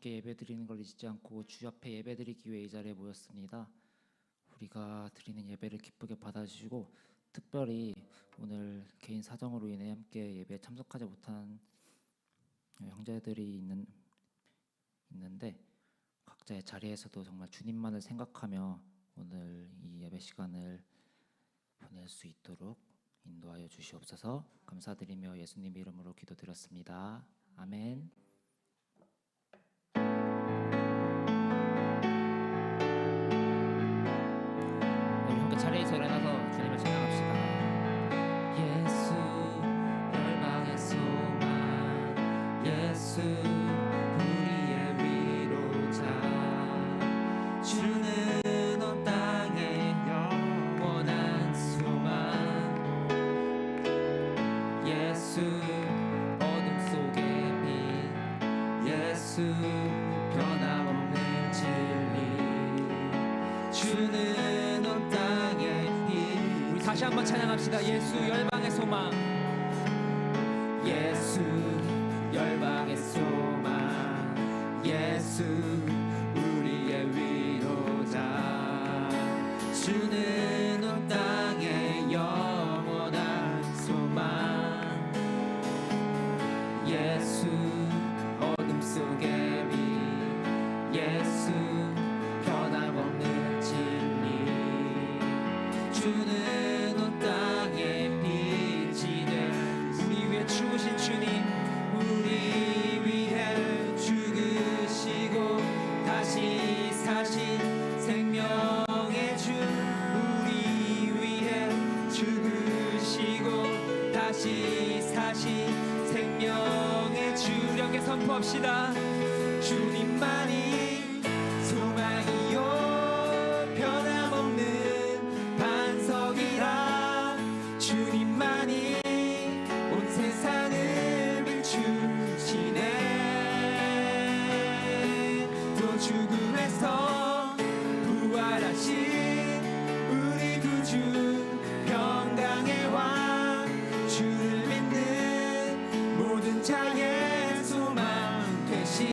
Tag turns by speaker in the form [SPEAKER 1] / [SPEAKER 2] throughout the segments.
[SPEAKER 1] 함께 예배드리는 걸 잊지 않고 주 앞에 예배드리기 위해 이 자리에 모였습니다. 우리가 드리는 예배를 기쁘게 받아주시고, 특별히 오늘 개인 사정으로 인해 함께 예배에 참석하지 못한 형제들이 있는데 각자의 자리에서도 정말 주님만을 생각하며 오늘 이 예배 시간을 보낼 수 있도록 인도하여 주시옵소서. 감사드리며 예수님 이름으로 기도드렸습니다. 아멘. 우리 함께 자리에서 일어나서 주님을 찬양합시다. 예수 열방의 소망, 예수 우리의 위로자, 주는 온 땅의 영원한 소망, 예수 어둠 속의 빛, 예수 변함없는 진리, 주는 온 땅의 빛. 우리 다시 한번 찬양합시다. 예수 열방의 소망, 예수 열방의 소망, 예수 우리의 위로자, 주는 온 땅의 영원한 소망, 예수 어둠 속의 빛, 예수 변함없는 진리, 주는 온 땅의 빛이 돼. 우리 위해 죽으신 주님, 우리 위해 죽으시고 다시 사신 생명의 주, 우리 위해 죽으시고 다시 사신 생명의 주. 우리 함께 선포합시다. 주님만이 소망이요 변함없는 반석이라, 주님만이 온 세상을 비추시네. 또 죽음에서 부활하신 우리 구주 평강의 왕, 주를 믿는 모든 자의 소망 되신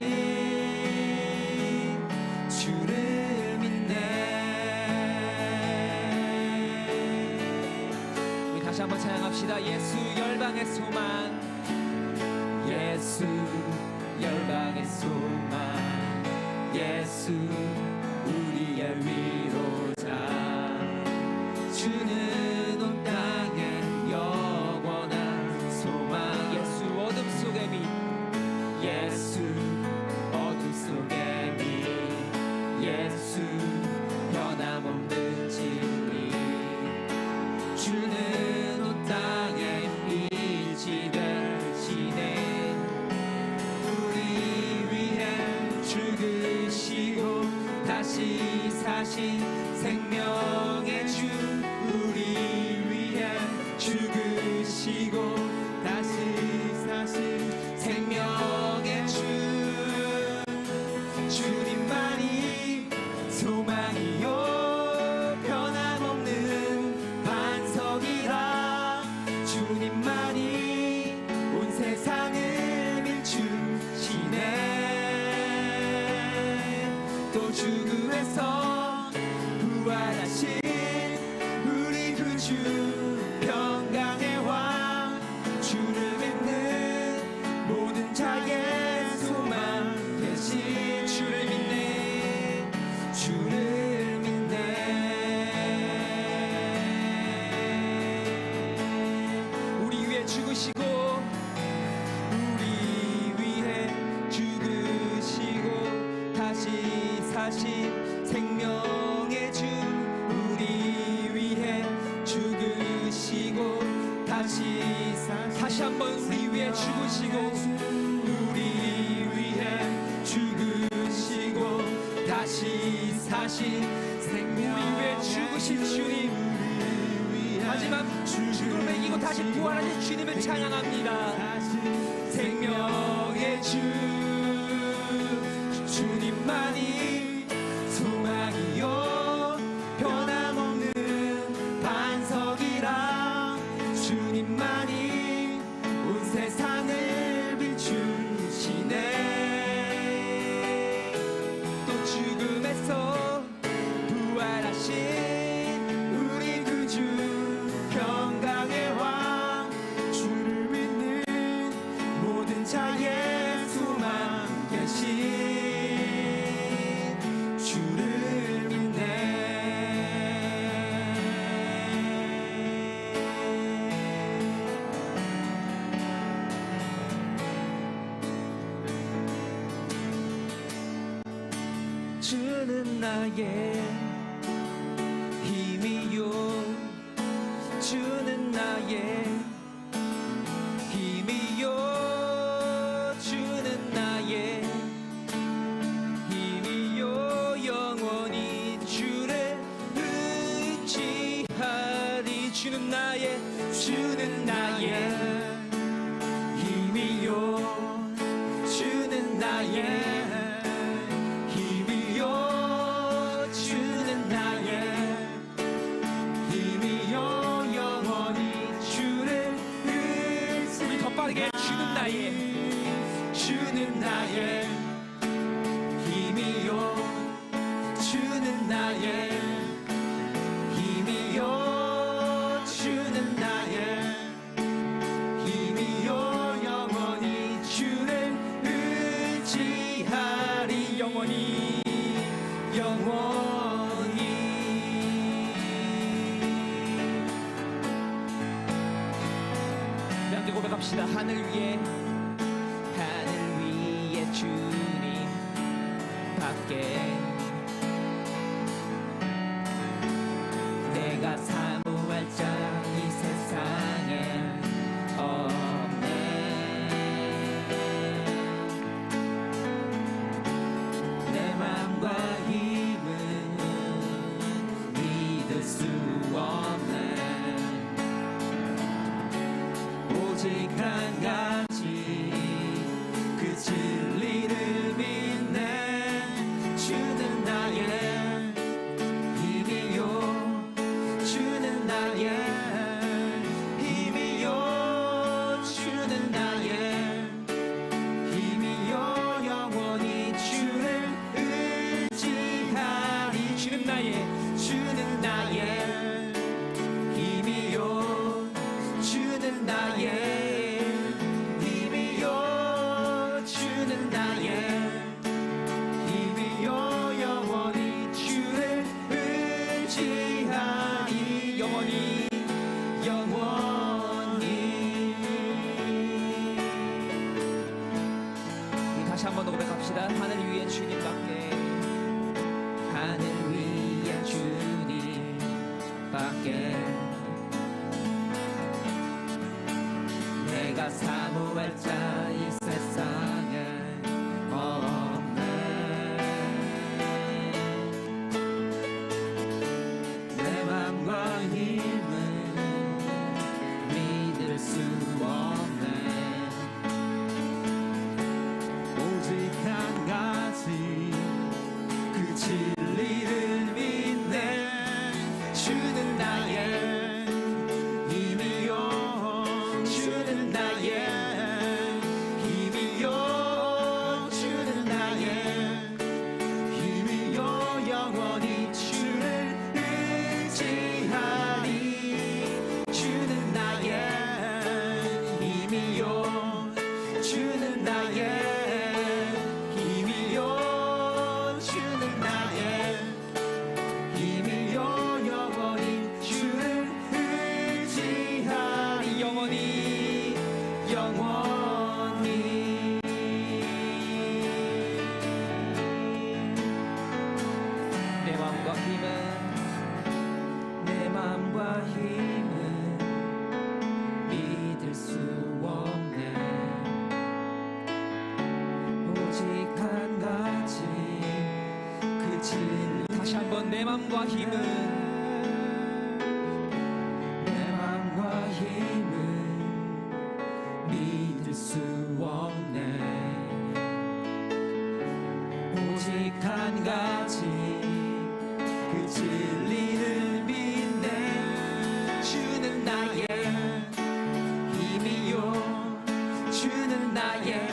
[SPEAKER 1] 주를 믿네. 우리 다시 한번 찬양합시다. 예수 열방의 소망, 예수 열방의 소망, 예수 우리의 위로자, 주는 온 땅의 영원한 소망, 예수 어둠 속의 빛, 예수 어둠 속의 빛, 예수 변함없는 진리, 주는 온 땅의 빛이 되시네. 우리 위해 죽으시고 다시 사신 생명의 주, 우리 위해 죽으시고 다시 사신 생명의 주, 주님만이 소망이요 변함없는 반석이라, 주님만이 온 세상을 비추시네. 또 죽음에서 부활하신 우리 구주 평강의 왕, 주를 믿는 모든 자의 소망 되신 주를 믿네. 주를 믿네. 우리 위해 죽으시고, 우리 위해 죽으시고 다시 사신 생명의 주, 우리 위해 죽으시고 다시 한번 우리 위해 죽으시고, 우리 위해 죽으시고 다시 사신 생명, 우리 위해 죽으신 주님, 하지만 죽음을 이기고 다시 부활하신 주님을 찬양합니다. 생명의 주, 주님만이 소망이요 변함없는 반석이라, 주님만이 온 세상을 비추시네.
[SPEAKER 2] 주는 나의 힘이요 주는 나의 힘이요 주는 나의 힘이요 영원히 주를 의지하리 주는 나의 힘이요 주는 나의 힘이요 주는 나의 힘이요 영원히 주를 우리 더 빠르게 주는 나의 힘이요 주는 나의 힘이요 주는 나의 힘이요 영원히 주를 의지하리 영원히 우리 함께 고백합시다. 하늘 위에 주님 밖에 내가 사모할 자 이 세상에 없네. 내 맘과 힘은 믿을 수 없네. 오직 한 가지 그 진리를 믿네. 주는 나의 힘이요 주는 나의 힘이요 주는 나의 힘이요 영원히 주를 의지하리 주는 나의 힘이요 주는 나의 힘이요 주는 나의 힘이요 영원히 주를 의지하리 영원히 우리 다시 한 번 더 고백합시다. 하늘 위에 주님밖에 하늘 위에 주님밖에 내가 사모할 자 이 세상에 없네. 내 맘과 힘은 믿을 수 없네. 오직 한 가지 그 진리를 믿네. 주는 나의 힘이요 주는 나의 힘이요 주는 나의 힘이요 영원히 주를 의지하리. 주는 나의 힘이요 주는 나의 힘이요 주는 나의 힘이요 영원히 주를 의지하리 영원히 내 맘과 힘은 믿을 수 없네. 오직 한 가지 그 진리 다시 한번 내 맘과 힘은 믿을 수 없네. 오직 한 가지 그 진리를 믿네. 주는 나의 힘이요 주는 나의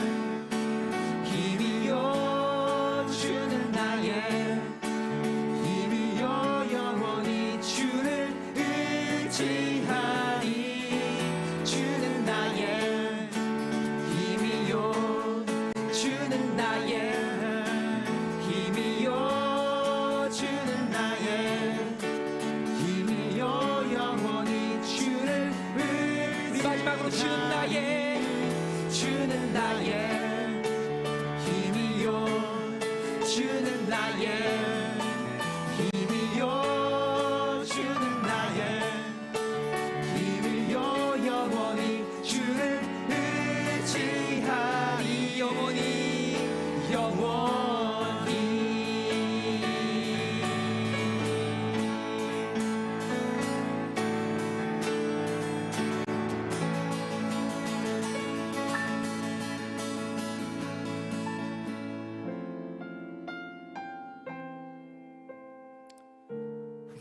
[SPEAKER 2] 힘이요 주는 나의 힘이요 영원히 주를 의지하리. 주는 나의 힘이요 주는 나의 힘이요 주는 나의 힘이요 영원히 주를 우리 마지막으로 주는 나의 힘이요 주는 나의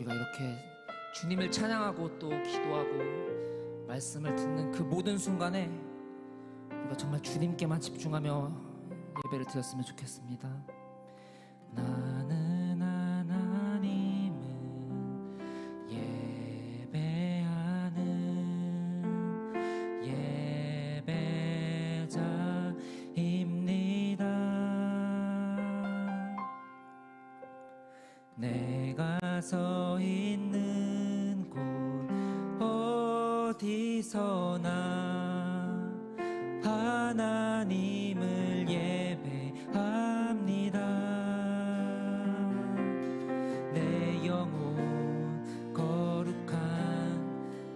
[SPEAKER 1] 우리가 이렇게 주님을 찬양하고 또 기도하고 말씀을 듣는 그 모든 순간에 우리가 정말 주님께만 집중하며 예배를 드렸으면 좋겠습니다. 나는 하나님을 예배하는 예배자입니다. 내가 서 있는 곳 어디서나 하나님을 예배합니다. 내 영혼 거룩한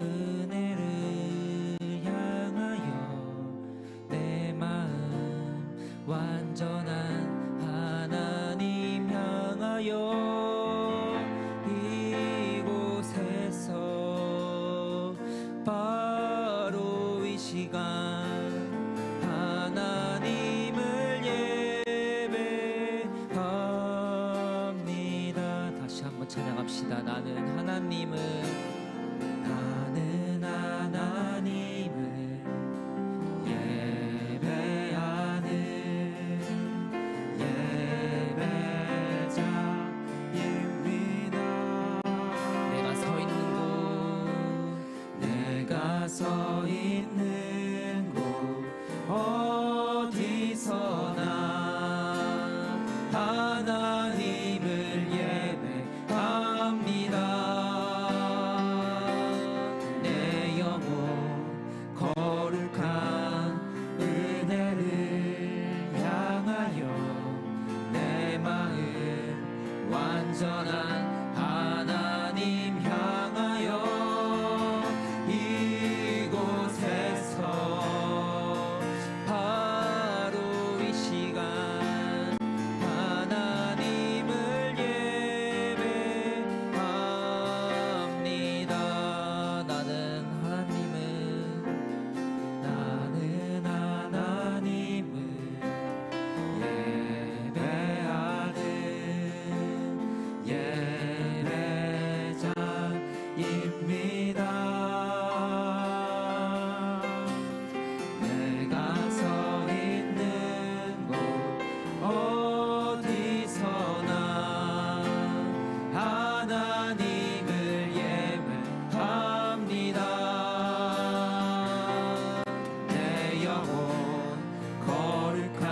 [SPEAKER 1] 은혜를 향하여 내 마음 완전한 하나님 향하여 이곳에서 바로 이 시간 하나님을 예배합니다. 다시 한번 찬양합시다. 나는 하나님을 예배하는 예배자입니다. 내가 서 있는 곳 어디서나 하나님을 예배합니다. 내 영혼 거룩한 은혜를 향하여 내 마음 완전한 하나님 향하여 이곳에서 바로 이 시간 하나님을 예배합니다. 나는 하나님을 예배하는 예배자입니다. 내가 서 있는 곳 어디서나 하나님을 예배합니다. 내 영혼 거룩한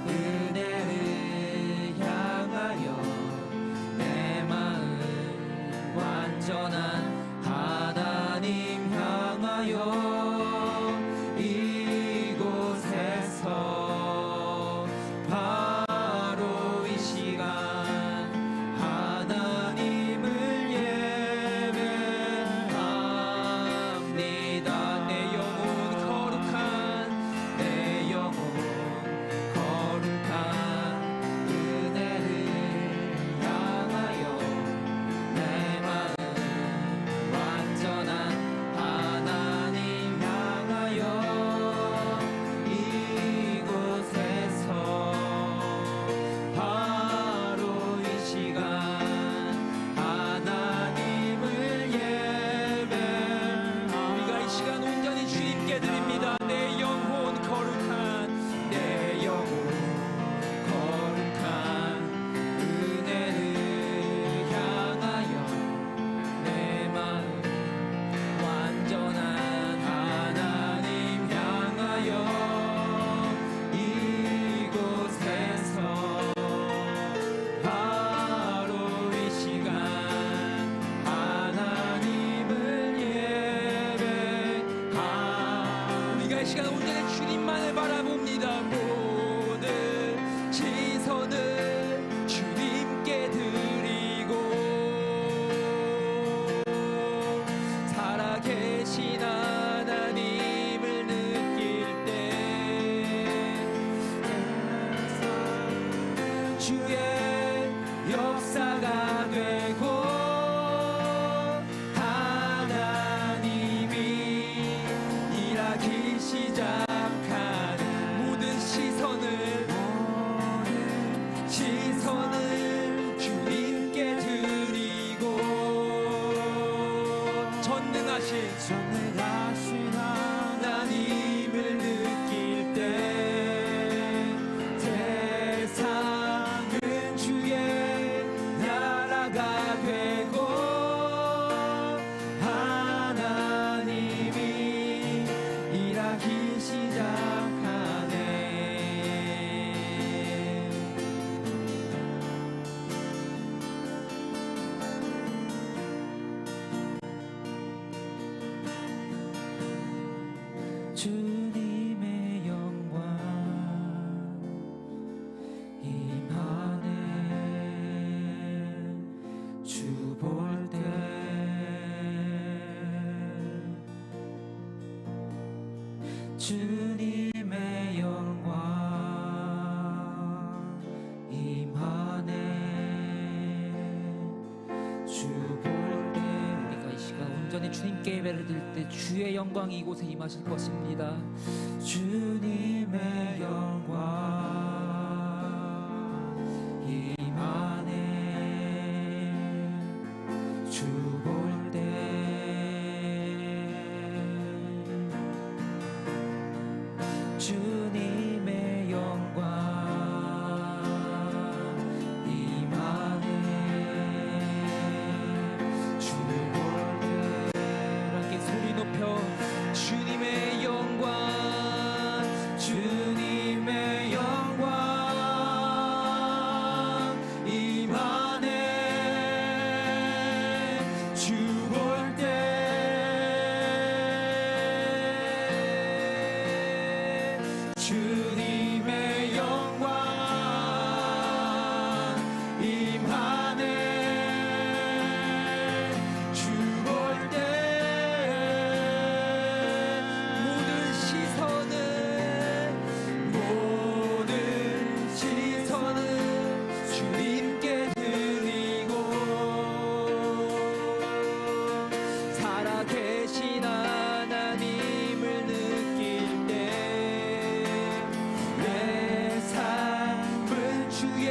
[SPEAKER 1] 은혜를 향하여 내 마음 완전한 하나님 향하여 이곳에서 바로 이 시간 하나님을 예배합니다. 내 영혼 거룩한 은혜를 향하여 내 마음 완전한 하나님 향하여 이곳에서 바로 이 시간 하나님을 예배합니다. 우리가 이 시간 온전히 주님께 드립니다. 내 영혼 거룩한 은혜를 향하여 내 마음 완전한 하나님 향하여 이곳에서 바로 이 시간 하나님을 예배합니다. 우리가 이 시간 온전히 주님만을 바라봅니다. 모든 시선을 주님께 드리고 살아계신 하나님을 느낄 때 주의 역사가 되고 하나님이 일하기 시작하는 모든 시선을 주님께 드리고
[SPEAKER 2] 온전히 주님께 예배를 드릴 때 주의 영광이 이곳에 임하실 것입니다.
[SPEAKER 3] 주님의 영광 임하네. 주 볼 때 주님의 영광 임하네. 주 볼 때
[SPEAKER 2] 함께 소리 높여 주님의 영광
[SPEAKER 3] 주님의 영광 임하네. 주 볼 때 주님의 영광 임하네. 주 볼 때
[SPEAKER 2] 모든 시선은
[SPEAKER 3] 주님께 드리고 살아계신 하나님을 느낄 때 내 삶은 주의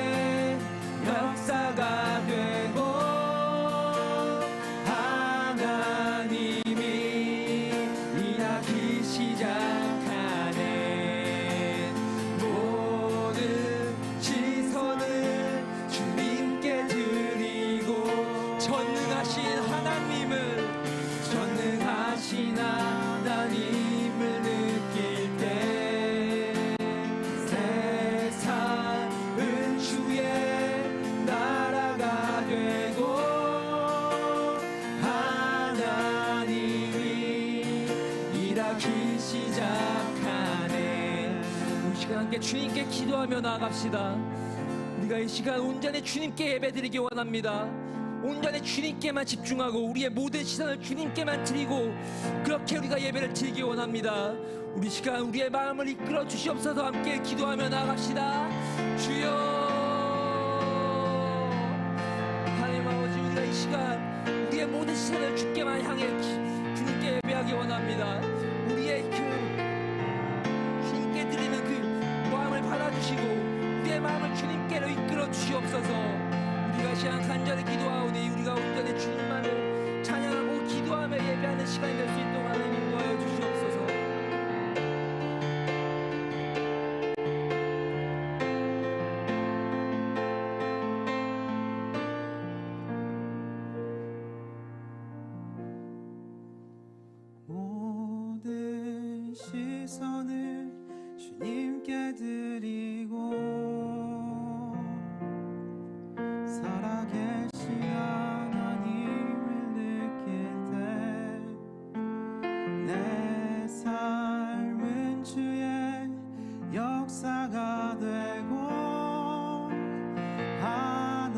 [SPEAKER 3] 역사가 되고 하나님이 일하기 시작하네. 모든 시선을 주님께 드리고 전능하신 하나님을 느낄 때 세상은 주의 나라가 되고 하나님이 일하기 시작하네.
[SPEAKER 2] 이 시간 함께 주님께 기도하며 나아갑시다. 우리가 이 시간 온전히 주님께 예배드리기 원합니다. 온전히 주님께만 집중하고 우리의 모든 시선을 주님께만 드리고 그렇게 우리가 예배를 드리기 원합니다. 우리 시간 우리의 마음을 이끌어 주시옵소서. 함께 기도하며 나아갑시다. 주여 하나님 아버지, 우리가 이 시간 우리의 모든 시선을 주께만 향해 주님께 예배하기 원합니다. 우리의 주님께 드리는 그 마음을 받아주시고 우리의 마음을 주님께로 이끌어 주시옵소서. 우리가 시간 간절히 기도하오니 우리가 온전히 주님만을 찬양하고 기도하며 예배하는 시간이 될 수 있도록 하나님 인도하여 주시옵소서.
[SPEAKER 3] 모든 시선을 주님께 드리고 살아계신 하나님을 느낄 때 내 삶은 주의 역사가 되고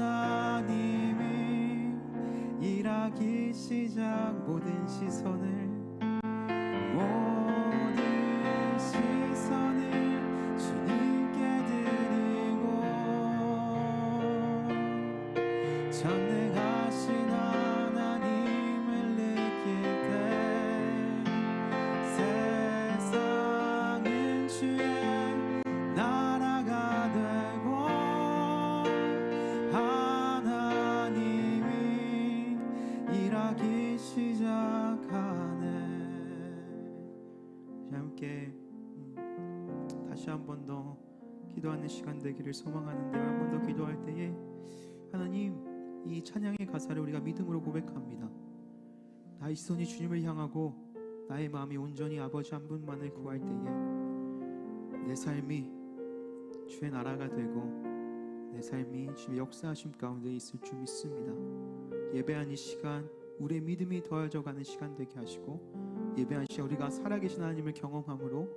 [SPEAKER 3] 하나님이 일하기 시작. 모든 시선을 주님께 드리고 전능하신 하나님을 느낄 때 세상은 주의 나라가 되고 하나님이 일하기 시작하네. 함께 다시 한 번 더 기도하는 시간 되기를 소망하는데, 한 번 더 기도할 때에 하나님, 이 찬양의 가사를 우리가 믿음으로 고백합니다. 나의 시선이 주님을 향하고 나의 마음이 온전히 아버지 한 분만을 구할 때에 내 삶이 주의 나라가 되고 내 삶이 주의 역사하심 가운데 있을 줄 믿습니다. 예배한 이 시간 우리의 믿음이 더해져 가는 시간 되게 하시고, 예배한 시간 우리가 살아계신 하나님을 경험함으로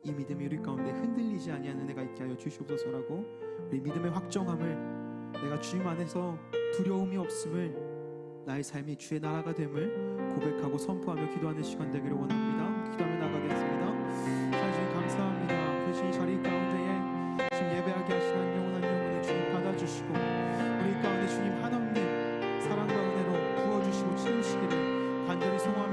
[SPEAKER 3] 이 믿음이 우리 가운데 흔들리지 아니하는 은혜가 있게 하여 주시옵소서라고, 우리 믿음의 확정함을, 내가 주님 안에서 두려움이 없음을, 나의 삶이 주의 나라가 됨을 고백하고 선포하며 기도하는 시간 되기를 원합니다. 기도하며 나가겠습니다. 주님 감사합니다. 그 이 자리 가운데에 지금 예배하게 하신 한 영혼을 주님 받아주시고 우리 가운데 주님 한없는 사랑과 은혜로 부어주시고 채우시기를 간절히 소망합니다.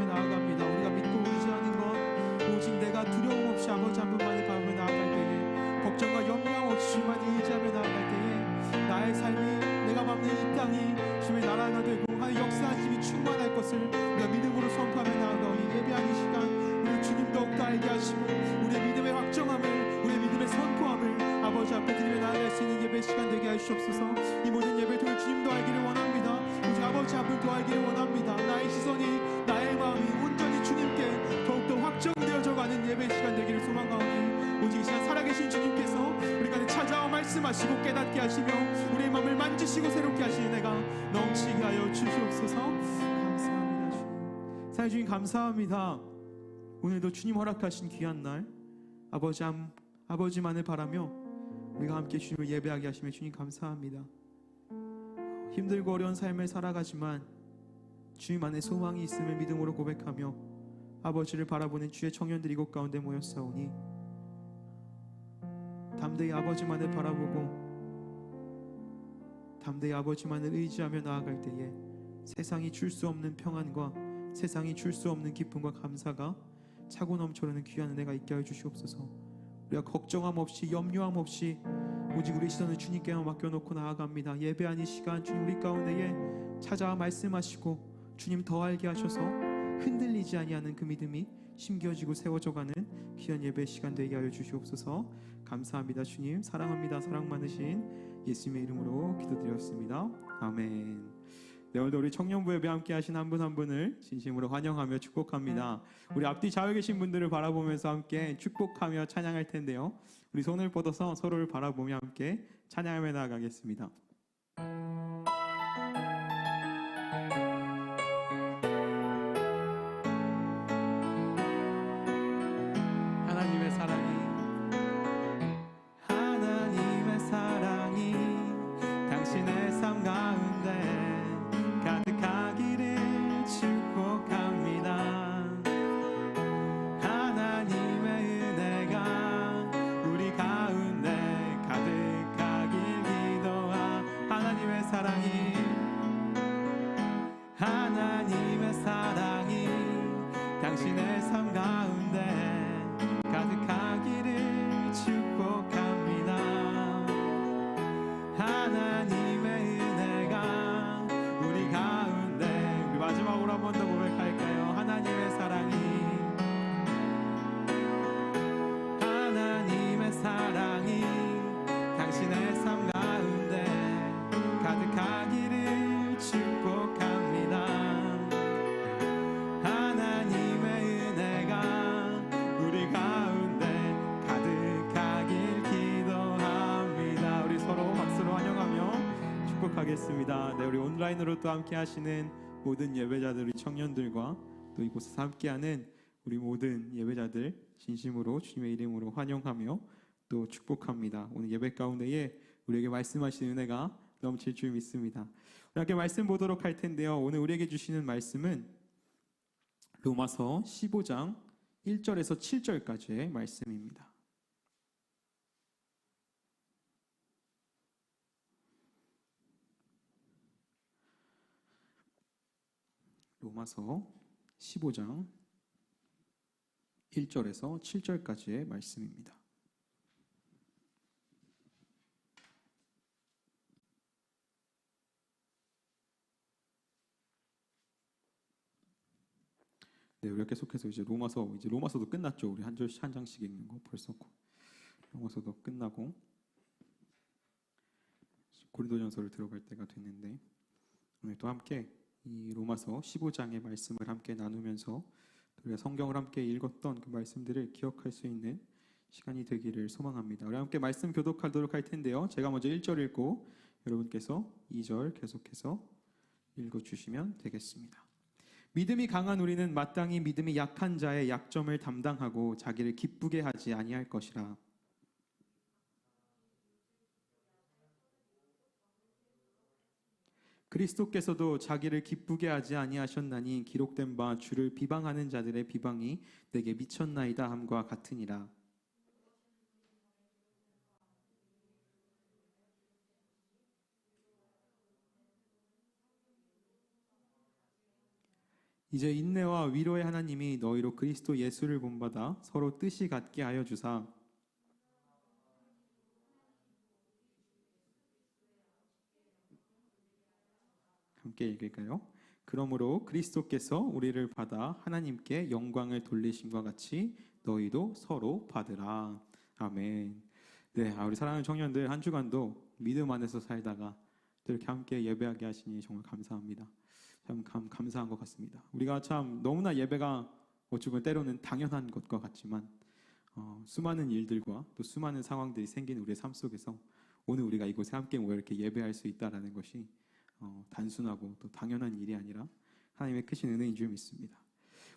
[SPEAKER 3] 것을 우리가 믿음으로 선포하며 나아가오니 예배하는 시간 우리 주님 더욱더 알게 하시고 우리의 믿음의 확정함을 우리의 믿음의 선포함을 아버지 앞에 드리며 나아갈 수 있는 예배 시간 되게 하시옵소서. 이 모든 예배 통해 주님도 알기를 원합니다. 오직 아버지 앞을 더 알기를 원합니다. 나의 시선이 나의 마음이 온전히 주님께 더욱더 확정되어져가는 예배 시간 되기를 소망하오니 오직 이 시간 살아계신 주님께서 우리 가운데 찾아와 말씀하시고 깨닫게 하시며 우리의 마음을 만지시고 새롭게 하시는 내가 넘치게 하여 주시옵소서. 감사합니다 주님. 사랑의 주님 감사합니다. 오늘도 주님 허락하신 귀한 날 아버지만을 바라며 우리가 함께 주님을 예배하게 하시며 주님 감사합니다. 힘들고 어려운 삶을 살아가지만 주님 안에 소망이 있음을 믿음으로 고백하며 아버지를 바라보는 주의 청년들이 이곳 가운데 모였사오니 담대히 아버지만을 바라보고 담대히 아버지만을 의지하며 나아갈 때에 세상이 줄 수 없는 평안과 세상이 줄 수 없는 기쁨과 감사가 차고 넘쳐흐르는 귀한 은혜가 있게 하여 주시옵소서. 우리가 걱정함 없이 염려함 없이 오직 우리 시선을 주님께만 맡겨놓고 나아갑니다. 예배하는 시간 주님 우리 가운데에 찾아와 말씀하시고 주님 더 알게 하셔서 흔들리지 아니하는 그 믿음이 심겨지고 세워져가는 귀한 예배 시간 되게 하여 주시옵소서. 감사합니다 주님. 사랑합니다. 사랑 많으신 예수님의 이름으로 기도드렸습니다. 아멘. 네, 오늘도 우리 청년부 예배 함께 하신 한 분 한 분을 진심으로 환영하며 축복합니다. 우리 앞뒤 좌우에 계신 분들을 바라보면서 함께 축복하며 찬양할 텐데요, 우리 손을 뻗어서 서로를 바라보며 함께 찬양하며 나아가겠습니다. 하나님의 사랑이 당신의 삶 가운데 가득하기를 축복합니다. 하나님의 은혜가 우리 가운데 가득하길 기도하. 하나님의 사랑이 당신의 삶 가운데 가득하기를 축복합니다. 하나님의 은혜가 우리 가운데. 우리 마지막으로 한 번 더 고백할까요? 하나님의 사랑이 당신의 삶 가운데 가득하기를 축복합니다. 하나님의 은혜가 우리 가운데 가득하길 기도합니다. 우리 서로 박수로 환영하며 축복하겠습니다. 네, 우리 온라인으로 또 함께 하시는 모든 예배자들, 우리 청년들과 또 이곳에서 함께하는 우리 모든 예배자들 진심으로 주님의 이름으로 환영하며 또 축복합니다. 오늘 예배 가운데에 우리에게 말씀하시는 은혜가 넘칠 줄 믿습니다. 우리 함께 말씀 보도록 할 텐데요, 오늘 우리에게 주시는 말씀은 로마서 15장 1절에서 7절까지의 말씀입니다. 로마서 15장 1절에서 7절까지의 말씀입니다. 네, 우리가 계속해서 이제 로마서도 끝났죠. 우리 한 장씩 읽는 거 벌써 로마서도 끝나고 고린도전서를 들어갈 때가 됐는데, 오늘 또 함께 이 로마서 15장의 말씀을 함께 나누면서 우리가 성경을 함께 읽었던 그 말씀들을 기억할 수 있는 시간이 되기를 소망합니다. 우리 함께 말씀 교독하도록 할 텐데요, 제가 먼저 1절 읽고 여러분께서 2절 계속해서 읽어주시면 되겠습니다. 믿음이 강한 우리는 마땅히 믿음이 약한 자의 약점을 담당하고 자기를 기쁘게 하지 아니할 것이라. 그리스도께서도 자기를 기쁘게 하지 아니하셨나니 기록된 바 주를 비방하는 자들의 비방이 내게 미쳤나이다 함과 같으니라. 이제 인내와 위로의 하나님이 너희로 그리스도 예수를 본받아 서로 뜻이 같게 하여 주사 함께 읽을까요? 그러므로 그리스도께서 우리를 받아 하나님께 영광을 돌리심과 같이 너희도 서로 받으라. 아멘. 네, 우리 사랑하는 청년들 한 주간도 믿음 안에서 살다가 또 이렇게 함께 예배하게 하시니 정말 감사합니다. 참 감사한 것 같습니다. 우리가 참 너무나 예배가 어찌 보면 때로는 당연한 것과 같지만 수많은 일들과 또 수많은 상황들이 생긴 우리의 삶 속에서 오늘 우리가 이곳에 함께 모여 이렇게 예배할 수 있다라는 것이 단순하고 또 당연한 일이 아니라 하나님의 크신 은혜인 줄 믿습니다.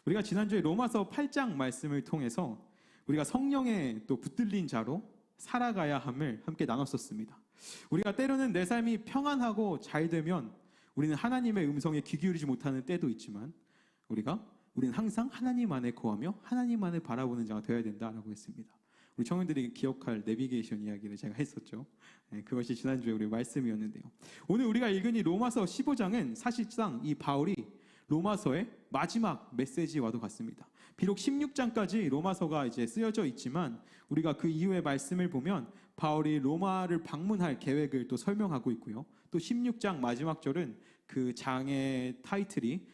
[SPEAKER 3] 우리가 지난주에 로마서 8장 말씀을 통해서 우리가 성령에 또 붙들린 자로 살아가야 함을 함께 나눴었습니다. 우리가 때로는 내 삶이 평안하고 잘 되면 우리는 하나님의 음성에 귀 기울이지 못하는 때도 있지만 우리는 항상 하나님 안에 거하며 하나님 안을 바라보는 자가 되어야 된다라고 했습니다. 우리 청년들이 기억할 내비게이션 이야기를 제가 했었죠. 네, 그것이 지난주에 우리 말씀이었는데요. 오늘 우리가 읽은 이 로마서 15장은 사실상 이 바울이 로마서의 마지막 메시지와도 같습니다. 비록 16장까지 로마서가 이제 쓰여져 있지만 우리가 그 이후의 말씀을 보면 바울이 로마를 방문할 계획을 또 설명하고 있고요. 또 16장 마지막 절은 그 장의 타이틀이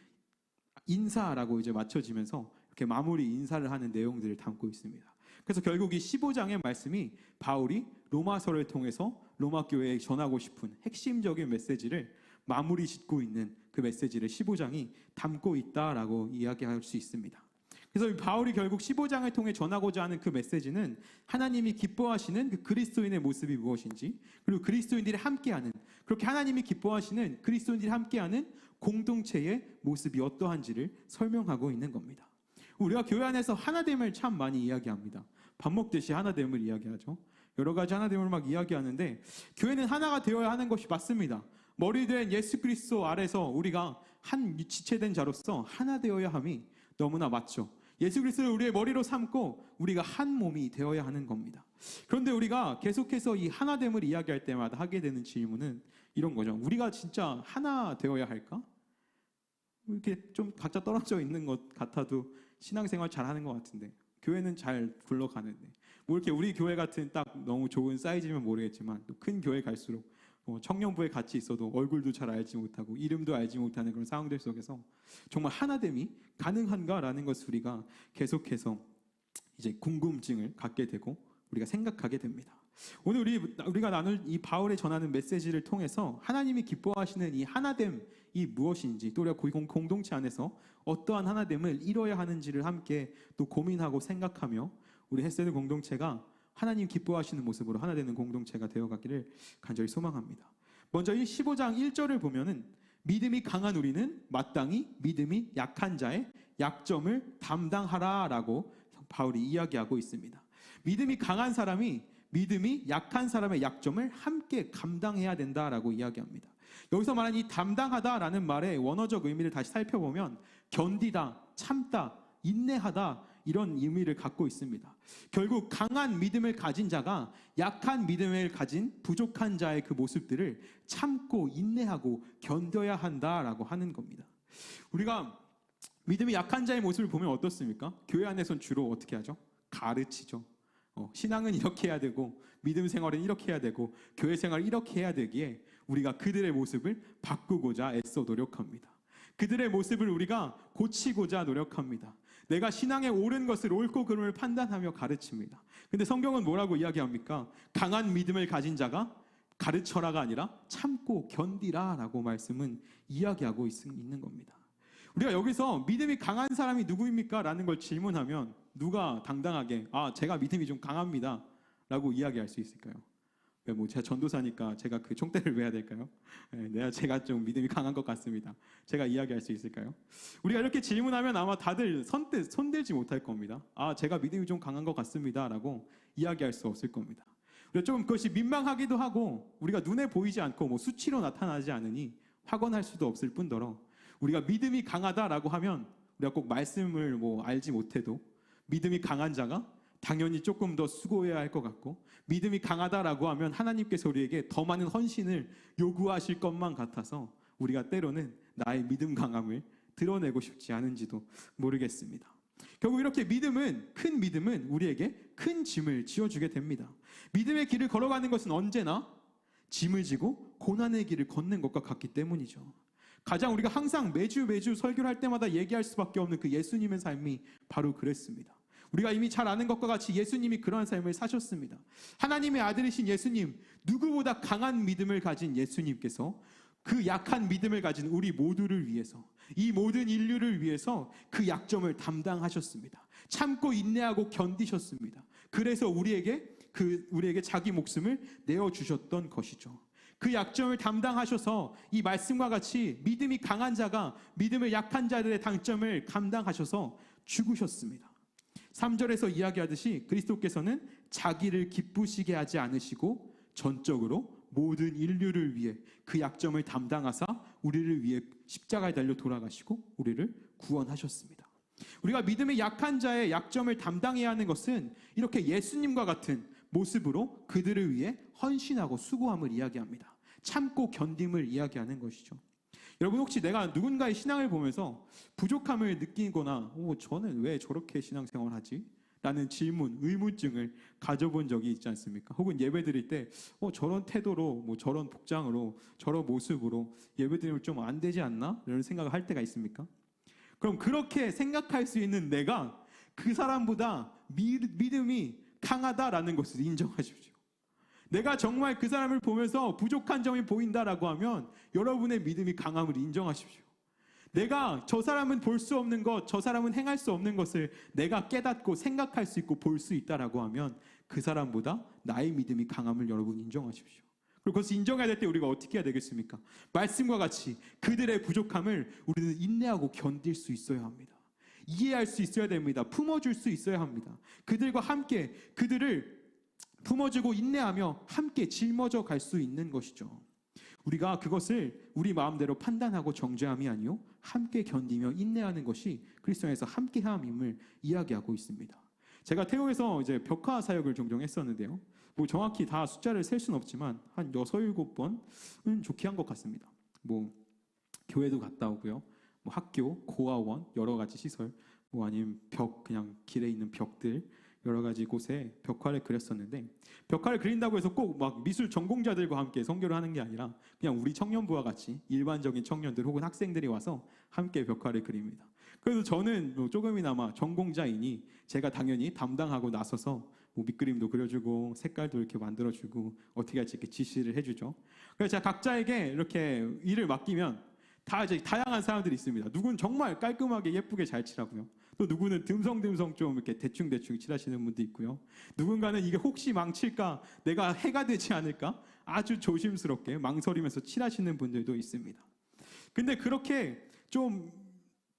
[SPEAKER 3] 인사라고 이제 맞춰지면서 이렇게 마무리 인사를 하는 내용들을 담고 있습니다. 그래서 결국 이 15장의 말씀이 바울이 로마서를 통해서 로마 교회에 전하고 싶은 핵심적인 메시지를 마무리 짓고 있는 그 메시지를 15장이 담고 있다라고 이야기할 수 있습니다. 그래서 바울이 결국 15장을 통해 전하고자 하는 그 메시지는 하나님이 기뻐하시는 그 그리스도인의 모습이 무엇인지, 그리고 그리스도인들이 함께하는, 그렇게 하나님이 기뻐하시는 그리스도인들이 함께하는 공동체의 모습이 어떠한지를 설명하고 있는 겁니다. 우리가 교회 안에서 하나됨을 참 많이 이야기합니다. 밥 먹듯이 하나됨을 이야기하죠. 여러 가지 하나됨을 막 이야기하는데 교회는 하나가 되어야 하는 것이 맞습니다. 머리 된 예수 그리스도 아래서 우리가 한 지체된 자로서 하나 되어야 함이 너무나 맞죠. 예수 그리스도를 우리의 머리로 삼고 우리가 한 몸이 되어야 하는 겁니다. 그런데 우리가 계속해서 이 하나됨을 이야기할 때마다 하게 되는 질문은 이런 거죠. 우리가 진짜 하나 되어야 할까? 이렇게 좀 각자 떨어져 있는 것 같아도 신앙생활 잘하는 것 같은데 교회는 잘 굴러가는데 뭐 이렇게 우리 교회 같은 딱 너무 좋은 사이즈면 모르겠지만 또 큰 교회 갈수록 청년부에 같이 있어도 얼굴도 잘 알지 못하고 이름도 알지 못하는 그런 상황들 속에서 정말 하나됨이 가능한가라는 것을 우리가 계속해서 이제 궁금증을 갖게 되고 우리가 생각하게 됩니다. 오늘 우리가 나눌 이 바울의 전하는 메시지를 통해서 하나님이 기뻐하시는 이 하나됨이 무엇인지 또 우리가 공동체 안에서 어떠한 하나됨을 이뤄야 하는지를 함께 또 고민하고 생각하며 우리 헷세드 공동체가 하나님 기뻐하시는 모습으로 하나 되는 공동체가 되어가기를 간절히 소망합니다. 먼저 이 15장 1절을 보면은 믿음이 강한 우리는 마땅히 믿음이 약한 자의 약점을 담당하라라고 바울이 이야기하고 있습니다. 믿음이 강한 사람이 믿음이 약한 사람의 약점을 함께 감당해야 된다라고 이야기합니다. 여기서 말하는 이 담당하다라는 말의 원어적 의미를 다시 살펴보면 견디다, 참다, 인내하다 이런 의미를 갖고 있습니다. 결국 강한 믿음을 가진 자가 약한 믿음을 가진 부족한 자의 그 모습들을 참고 인내하고 견뎌야 한다라고 하는 겁니다. 우리가 믿음이 약한 자의 모습을 보면 어떻습니까? 교회 안에서는 주로 어떻게 하죠? 가르치죠. 신앙은 이렇게 해야 되고 믿음 생활은 이렇게 해야 되고 교회 생활은 이렇게 해야 되기에 우리가 그들의 모습을 바꾸고자 애써 노력합니다. 그들의 모습을 우리가 고치고자 노력합니다. 내가 신앙에 옳은 것을 옳고 그름을 판단하며 가르칩니다. 근데 성경은 뭐라고 이야기합니까? 강한 믿음을 가진 자가 가르쳐라가 아니라 참고 견디라라고 말씀은 이야기하고 있는 겁니다. 우리가 여기서 믿음이 강한 사람이 누구입니까? 라는 걸 질문하면 누가 당당하게 제가 믿음이 좀 강합니다 라고 이야기할 수 있을까요? 뭐 제가 전도사니까 제가 그 총대를 왜야 될까요? 제가 좀 믿음이 강한 것 같습니다. 제가 이야기할 수 있을까요? 우리가 이렇게 질문하면 아마 다들 손들지 못할 겁니다. 제가 믿음이 좀 강한 것 같습니다 라고 이야기할 수 없을 겁니다. 우리가 좀 그것이 민망하기도 하고 우리가 눈에 보이지 않고 뭐 수치로 나타나지 않으니 확언할 수도 없을 뿐더러 우리가 믿음이 강하다라고 하면 우리가 꼭 말씀을 뭐 알지 못해도 믿음이 강한 자가 당연히 조금 더 수고해야 할 것 같고 믿음이 강하다라고 하면 하나님께서 우리에게 더 많은 헌신을 요구하실 것만 같아서 우리가 때로는 나의 믿음 강함을 드러내고 싶지 않은지도 모르겠습니다. 결국 이렇게 큰 믿음은 우리에게 큰 짐을 지어주게 됩니다. 믿음의 길을 걸어가는 것은 언제나 짐을 지고 고난의 길을 걷는 것과 같기 때문이죠. 가장 우리가 항상 매주 설교를 할 때마다 얘기할 수밖에 없는 그 예수님의 삶이 바로 그랬습니다. 우리가 이미 잘 아는 것과 같이 예수님이 그러한 삶을 사셨습니다. 하나님의 아들이신 예수님, 누구보다 강한 믿음을 가진 예수님께서 그 약한 믿음을 가진 우리 모두를 위해서, 이 모든 인류를 위해서 그 약점을 담당하셨습니다. 참고 인내하고 견디셨습니다. 그래서 우리에게 자기 목숨을 내어주셨던 것이죠. 그 약점을 담당하셔서 이 말씀과 같이 믿음이 강한 자가 믿음을 약한 자들의 당점을 감당하셔서 죽으셨습니다. 3절에서 이야기하듯이 그리스도께서는 자기를 기쁘시게 하지 않으시고 전적으로 모든 인류를 위해 그 약점을 담당하사 우리를 위해 십자가에 달려 돌아가시고 우리를 구원하셨습니다. 우리가 믿음의 약한 자의 약점을 담당해야 하는 것은 이렇게 예수님과 같은 모습으로 그들을 위해 헌신하고 수고함을 이야기합니다. 참고 견딤을 이야기하는 것이죠. 여러분, 혹시 내가 누군가의 신앙을 보면서 부족함을 느끼거나 저는 왜 저렇게 신앙생활을 하지? 라는 질문, 의문증을 가져본 적이 있지 않습니까? 혹은 예배 드릴 때 저런 태도로, 저런 복장으로, 저런 모습으로 예배 드리면 좀 안 되지 않나? 이런 생각을 할 때가 있습니까? 그럼 그렇게 생각할 수 있는 내가 그 사람보다 믿음이 강하다라는 것을 인정하십시오. 내가 정말 그 사람을 보면서 부족한 점이 보인다라고 하면 여러분의 믿음이 강함을 인정하십시오. 내가 저 사람은 볼 수 없는 것, 저 사람은 행할 수 없는 것을 내가 깨닫고 생각할 수 있고 볼 수 있다라고 하면 그 사람보다 나의 믿음이 강함을 여러분 인정하십시오. 그리고 그것을 인정해야 될 때 우리가 어떻게 해야 되겠습니까? 말씀과 같이 그들의 부족함을 우리는 인내하고 견딜 수 있어야 합니다. 이해할 수 있어야 됩니다. 품어줄 수 있어야 합니다. 그들과 함께 그들을 품어주고 인내하며 함께 짊어져 갈 수 있는 것이죠. 우리가 그것을 우리 마음대로 판단하고 정죄함이 아니요 함께 견디며 인내하는 것이 그리스도에서 함께함임을 이야기하고 있습니다. 제가 태국에서 이제 벽화 사역을 종종 했었는데요. 정확히 다 숫자를 셀 수는 없지만 한 6, 7번은 좋게 한 것 같습니다. 교회도 갔다 오고요. 학교, 고아원, 여러 가지 시설, 아니면 그냥 길에 있는 벽들, 여러 가지 곳에 벽화를 그렸었는데, 벽화를 그린다고 해서 꼭 막 미술 전공자들과 함께 선교를 하는 게 아니라 그냥 우리 청년부와 같이 일반적인 청년들 혹은 학생들이 와서 함께 벽화를 그립니다. 그래서 저는 조금이나마 전공자이니 제가 당연히 담당하고 나서서 밑그림도 그려주고 색깔도 이렇게 만들어주고 어떻게 할지 이렇게 지시를 해주죠. 그래서 제가 각자에게 이렇게 일을 맡기면 다 이제 다양한 사람들이 있습니다. 누구는 정말 깔끔하게 예쁘게 잘 칠하고요. 또 누구는 듬성듬성 좀 이렇게 대충대충 칠하시는 분도 있고요. 누군가는 이게 혹시 망칠까, 내가 해가 되지 않을까 아주 조심스럽게 망설이면서 칠하시는 분들도 있습니다. 근데 그렇게 좀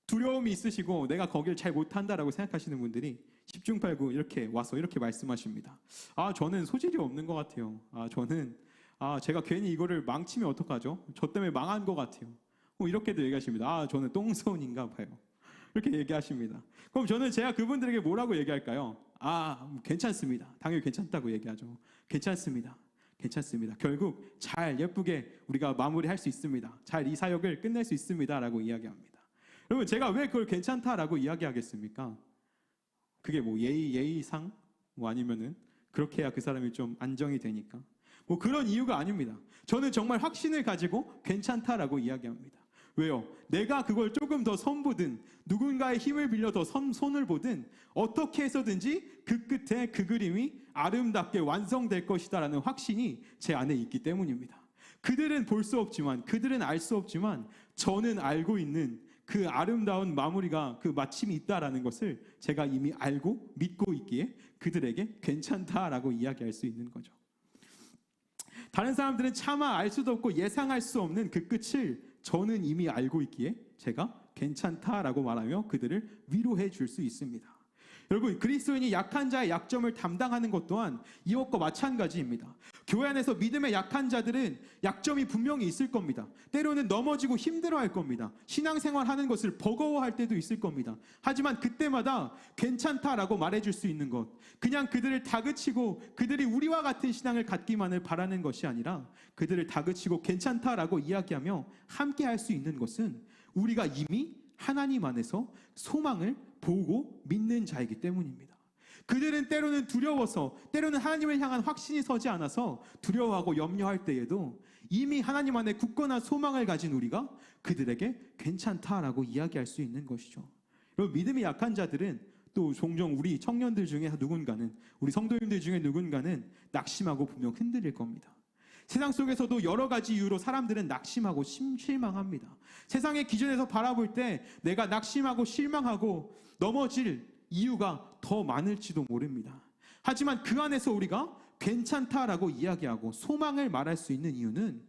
[SPEAKER 3] 두려움이 있으시고 내가 거기를 잘 못한다라고 생각하시는 분들이 10중 8구 이렇게 와서 이렇게 말씀하십니다. 저는 소질이 없는 것 같아요. 제가 괜히 이거를 망치면 어떡하죠? 저 때문에 망한 것 같아요. 이렇게도 얘기하십니다. 저는 똥손인가 봐요. 이렇게 얘기하십니다. 그럼 제가 그분들에게 뭐라고 얘기할까요? 괜찮습니다. 당연히 괜찮다고 얘기하죠. 괜찮습니다. 결국 잘 예쁘게 우리가 마무리할 수 있습니다. 잘 이 사역을 끝낼 수 있습니다. 라고 이야기합니다. 여러분, 제가 왜 그걸 괜찮다라고 이야기하겠습니까? 그게 예의상? 아니면은 그렇게 해야 그 사람이 좀 안정이 되니까? 그런 이유가 아닙니다. 저는 정말 확신을 가지고 괜찮다라고 이야기합니다. 왜요? 내가 그걸 조금 더 선보든 누군가의 힘을 빌려 더 손을 보든 어떻게 해서든지 그 끝에 그 그림이 아름답게 완성될 것이다라는 확신이 제 안에 있기 때문입니다. 그들은 볼 수 없지만, 그들은 알 수 없지만 저는 알고 있는 그 아름다운 마무리가, 그 마침이 있다라는 것을 제가 이미 알고 믿고 있기에 그들에게 괜찮다라고 이야기할 수 있는 거죠. 다른 사람들은 차마 알 수도 없고 예상할 수 없는 그 끝을 저는 이미 알고 있기에 제가 괜찮다라고 말하며 그들을 위로해 줄 수 있습니다. 여러분, 그리스도인이 약한 자의 약점을 담당하는 것 또한 이것과 마찬가지입니다. 교회 안에서 믿음의 약한 자들은 약점이 분명히 있을 겁니다. 때로는 넘어지고 힘들어할 겁니다. 신앙생활하는 것을 버거워할 때도 있을 겁니다. 하지만 그때마다 괜찮다라고 말해줄 수 있는 것, 그냥 그들을 다그치고 그들이 우리와 같은 신앙을 갖기만을 바라는 것이 아니라 그들을 다그치고 괜찮다라고 이야기하며 함께 할 수 있는 것은 우리가 이미 하나님 안에서 소망을 보고 믿는 자이기 때문입니다. 그들은 때로는 두려워서, 때로는 하나님을 향한 확신이 서지 않아서 두려워하고 염려할 때에도 이미 하나님 안에 굳건한 소망을 가진 우리가 그들에게 괜찮다라고 이야기할 수 있는 것이죠. 여러분, 믿음이 약한 자들은 또 종종 우리 청년들 중에 누군가는, 우리 성도님들 중에 누군가는 낙심하고 분명 흔들릴 겁니다. 세상 속에서도 여러 가지 이유로 사람들은 낙심하고 실망합니다. 세상의 기준에서 바라볼 때 내가 낙심하고 실망하고 넘어질 이유가 더 많을지도 모릅니다. 하지만 그 안에서 우리가 괜찮다라고 이야기하고 소망을 말할 수 있는 이유는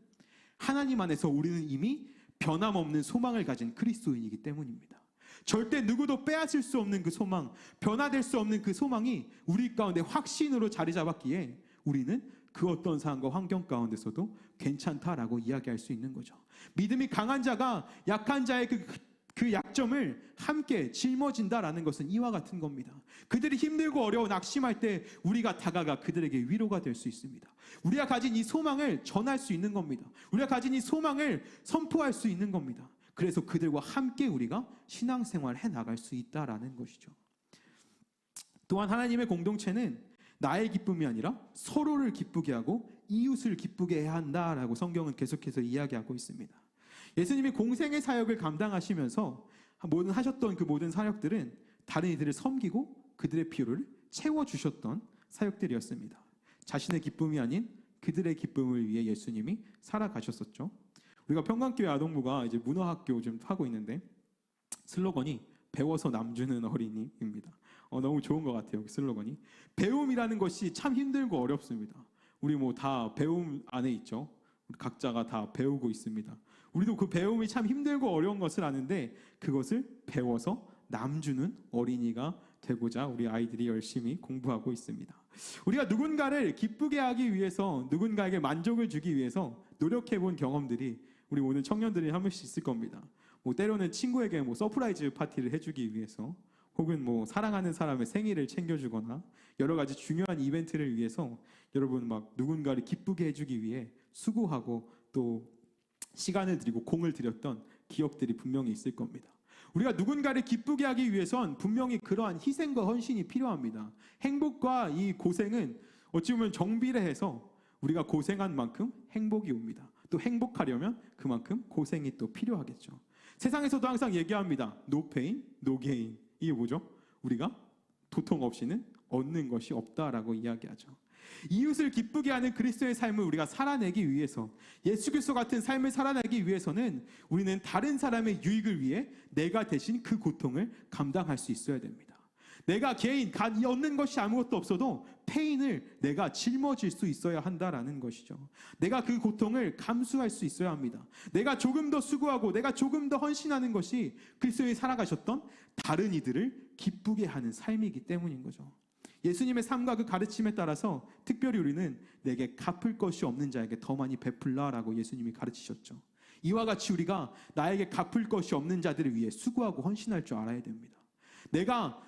[SPEAKER 3] 하나님 안에서 우리는 이미 변함없는 소망을 가진 그리스도인이기 때문입니다. 절대 누구도 빼앗을 수 없는 그 소망, 변화될 수 없는 그 소망이 우리 가운데 확신으로 자리 잡았기에 우리는 그 어떤 상황과 환경 가운데서도 괜찮다라고 이야기할 수 있는 거죠. 믿음이 강한 자가 약한 자의 그 약점을 함께 짊어진다라는 것은 이와 같은 겁니다. 그들이 힘들고 어려워 낙심할 때 우리가 다가가 그들에게 위로가 될 수 있습니다. 우리가 가진 이 소망을 전할 수 있는 겁니다. 우리가 가진 이 소망을 선포할 수 있는 겁니다. 그래서 그들과 함께 우리가 신앙생활을 해나갈 수 있다라는 것이죠. 또한 하나님의 공동체는 나의 기쁨이 아니라 서로를 기쁘게 하고 이웃을 기쁘게 해야 한다라고 성경은 계속해서 이야기하고 있습니다. 예수님이 공생의 사역을 감당하시면서 하셨던 그 모든 사역들은 다른 이들을 섬기고 그들의 필요를 채워주셨던 사역들이었습니다. 자신의 기쁨이 아닌 그들의 기쁨을 위해 예수님이 살아가셨었죠. 우리가 평강교회 아동부가 이제 문화학교 좀 하고 있는데 슬로건이 배워서 남주는 어린이입니다. 너무 좋은 것 같아요. 그 슬로건이. 배움이라는 것이 참 힘들고 어렵습니다. 우리 뭐 다 배움 안에 있죠. 우리 각자가 다 배우고 있습니다. 우리도 그 배움이 참 힘들고 어려운 것을 아는데 그것을 배워서 남주는 어린이가 되고자 우리 아이들이 열심히 공부하고 있습니다. 우리가 누군가를 기쁘게 하기 위해서, 누군가에게 만족을 주기 위해서 노력해 본 경험들이 우리 오늘 청년들이 한 번씩 있을 겁니다. 뭐 때로는 친구에게 뭐 서프라이즈 파티를 해주기 위해서, 혹은 뭐 사랑하는 사람의 생일을 챙겨주거나 여러 가지 중요한 이벤트를 위해서 여러분 막 누군가를 기쁘게 해주기 위해 수고하고 또 시간을 들이고 공을 들였던 기억들이 분명히 있을 겁니다. 우리가 누군가를 기쁘게 하기 위해선 분명히 그러한 희생과 헌신이 필요합니다. 행복과 이 고생은 어찌 보면 정비례해서 우리가 고생한 만큼 행복이 옵니다. 또 행복하려면 그만큼 고생이 또 필요하겠죠. 세상에서도 항상 얘기합니다. No pain, no gain. 이게 뭐죠? 우리가 도통 없이는 얻는 것이 없다라고 이야기하죠. 이웃을 기쁘게 하는 그리스도의 삶을 우리가 살아내기 위해서, 예수 그리스도 같은 삶을 살아내기 위해서는 우리는 다른 사람의 유익을 위해 내가 대신 그 고통을 감당할 수 있어야 됩니다. 내가 개인 얻는 것이 아무것도 없어도 페인을 내가 짊어질 수 있어야 한다라는 것이죠. 내가 그 고통을 감수할 수 있어야 합니다. 내가 조금 더 수고하고 내가 조금 더 헌신하는 것이 그리스도의 살아가셨던 다른 이들을 기쁘게 하는 삶이기 때문인 거죠. 예수님의 삶과 그 가르침에 따라서 특별히 우리는 내게 갚을 것이 없는 자에게 더 많이 베풀라라고 예수님이 가르치셨죠. 이와 같이 우리가 나에게 갚을 것이 없는 자들을 위해 수고하고 헌신할 줄 알아야 됩니다. 내가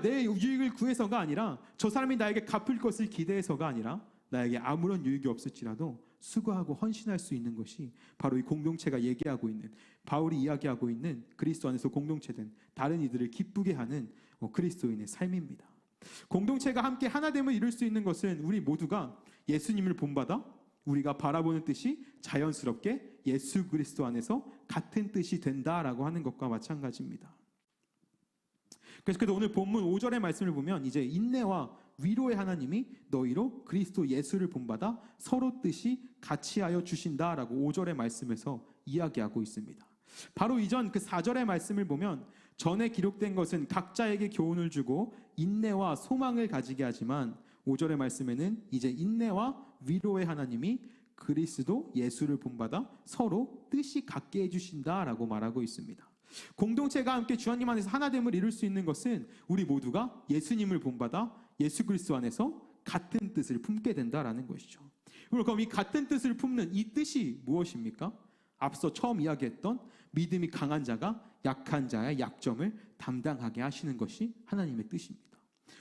[SPEAKER 3] 내 유익을 구해서가 아니라, 저 사람이 나에게 갚을 것을 기대해서가 아니라, 나에게 아무런 유익이 없을지라도 수고하고 헌신할 수 있는 것이 바로 이 공동체가 얘기하고 있는, 바울이 이야기하고 있는 그리스도 안에서 공동체된 다른 이들을 기쁘게 하는 그리스도인의 삶입니다. 공동체가 함께 하나됨을 이룰 수 있는 것은 우리 모두가 예수님을 본받아 우리가 바라보는 뜻이 자연스럽게 예수 그리스도 안에서 같은 뜻이 된다라고 하는 것과 마찬가지입니다. 그래서 오늘 본문 5절의 말씀을 보면 이제 인내와 위로의 하나님이 너희로 그리스도 예수를 본받아 서로 뜻이 같이하여 주신다라고 5절의 말씀에서 이야기하고 있습니다. 바로 이전 그 4절의 말씀을 보면 전에 기록된 것은 각자에게 교훈을 주고 인내와 소망을 가지게 하지만 5절의 말씀에는 이제 인내와 위로의 하나님이 그리스도 예수를 본받아 서로 뜻이 같게 해주신다라고 말하고 있습니다. 공동체가 함께 주님 안에서 하나됨을 이룰 수 있는 것은 우리 모두가 예수님을 본받아 예수 그리스도 안에서 같은 뜻을 품게 된다라는 것이죠. 그럼 이 같은 뜻을 품는 이 뜻이 무엇입니까? 앞서 처음 이야기했던 믿음이 강한 자가 약한 자의 약점을 담당하게 하시는 것이 하나님의 뜻입니다.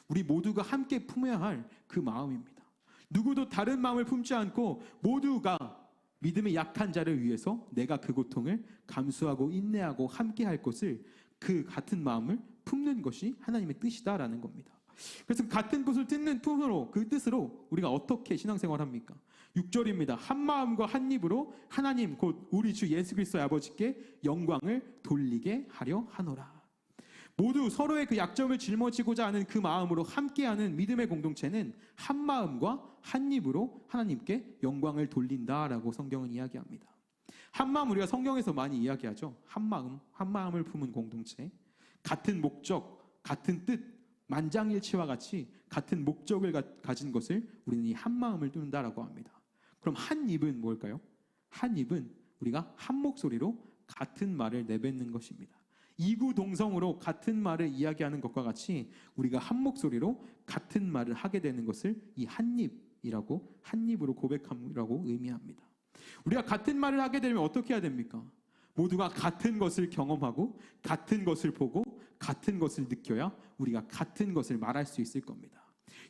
[SPEAKER 3] 우리 모두가 함께 품어야 할 그 마음입니다. 누구도 다른 마음을 품지 않고 모두가 믿음의 약한 자를 위해서 내가 그 고통을 감수하고 인내하고 함께 할 것을, 그 같은 마음을 품는 것이 하나님의 뜻이다라는 겁니다. 그래서 같은 뜻을 듣는 품으로, 그 뜻으로 우리가 어떻게 신앙생활 합니까? 6절입니다. 한 마음과 한 입으로 하나님 곧 우리 주 예수 그리스도의 아버지께 영광을 돌리게 하려 하노라. 모두 서로의 그 약점을 짊어지고자 하는 그 마음으로 함께하는 믿음의 공동체는 한 마음과 한 입으로 하나님께 영광을 돌린다라고 성경은 이야기합니다. 한 마음, 우리가 성경에서 많이 이야기하죠. 한 마음을 품은 공동체, 같은 목적, 같은 뜻, 만장일치와 같이 같은 목적을 가진 것을 우리는 이 한 마음을 뚫는다라고 합니다. 그럼 한 입은 뭘까요? 한 입은 우리가 한 목소리로 같은 말을 내뱉는 것입니다. 이구동성으로 같은 말을 이야기하는 것과 같이 우리가 한 목소리로 같은 말을 하게 되는 것을 이 한 입이라고, 한 입으로 고백함이라고 의미합니다. 우리가 같은 말을 하게 되면 어떻게 해야 됩니까? 모두가 같은 것을 경험하고 같은 것을 보고 같은 것을 느껴야 우리가 같은 것을 말할 수 있을 겁니다.